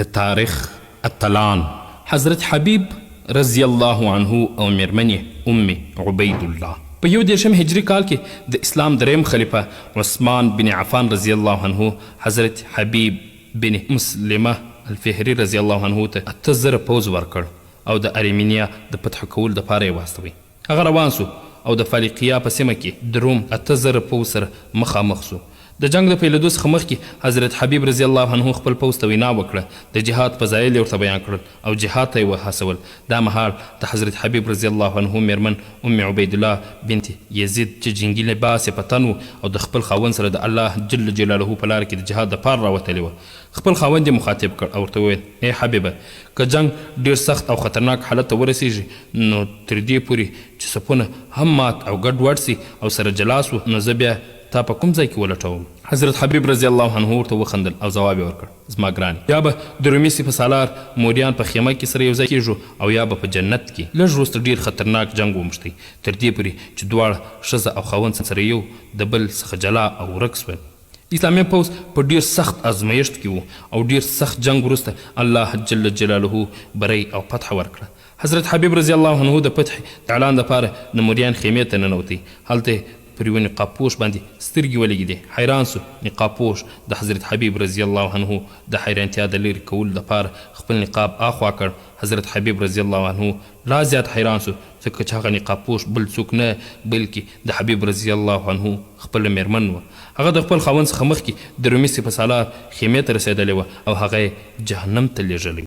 تاريخ اتلان حضرت حبیب رضی الله عنه او میرمنې عبید الله په 11 هجری کال کې د اسلام دریم خلیفه عثمان بن عفان رضی الله عنه حضرت حبیب بن مسلمه الفهري رضی الله عنه ته 8000 پوځ ورکړ او د ارمینیا د فتح کول دپاره یې واستوي. هغه روان سو او د فالقیا په سیمه کې د روم 8000 پوځ سره مخامخ سو. د جنگ د پیلېدو څخه مخکې حضرت حبیب رضی الله عنه خپل پوځ ته وینا وکړه، د جهاد فضایل یې ورته بیان کړل او جهاد ته یې وهڅول. دا مهال د حضرت حبیب رضی الله عنه میرمن عبید الله بنت یزید چې جنګي لباس یې په تن او د خپل خاوند سره د الله جل جلاله په لاره کې د جهاد دپاره راوتلې وه، خپل خاوند یې مخاطب کړ او ورته وویل: ای حبیبه، که جنگ ډېر سخت او خطرناک حالت ته ورسیږي نو تر دې پورې چې صفونه هم مات او ګډ وډ سي او سره جلا سو، نو زه بیا تا په کوم ځای کې ولټوم؟ حضرت حبیب رضی الله عنه ورته وخندل او ځواب یې ورکړ: زما ګرانې، یا به د رومي سپه سالار موریان په خیمه کې سره یو ځای کېږو او یا به په جنت کې. لږ وروسته ډېر خطرناک جنګ وموښتی، تر دې پورې چې دواړه ښځه او خاوند سره یو د بل څخه جلا او ورک سول. اسلامي پوځ په ډېر سخت ازمایښت کې و او ډېر سخت جنګ وروسته الله جل جلاله بری او فتح ورکړه. حضرت حبیب رضی الله عنه د فتح د اعلان دپاره د موریان خیمې ته ننوتی. هلته پر یوه نقابپوش باندې سترګې ولګېدې. حیران سو. نقابپوش د حضرت حبیب رضی الله عنه د حیرانتیا د لرې کولو دپاره خپل نقاب اخوا کړ. حضرت حبیب رضی الله عنه لا زیات حیران سو، ځکه چې هغه نقابپوش بل څوک نه بلکې د حبیب رضی الله عنه خپله میرمن وه. هغه د خپل خاوند څخه مخکې د رومي سپه سالار خیمې ته رسېدلې وه او هغه یې جهنم ته لېږلی.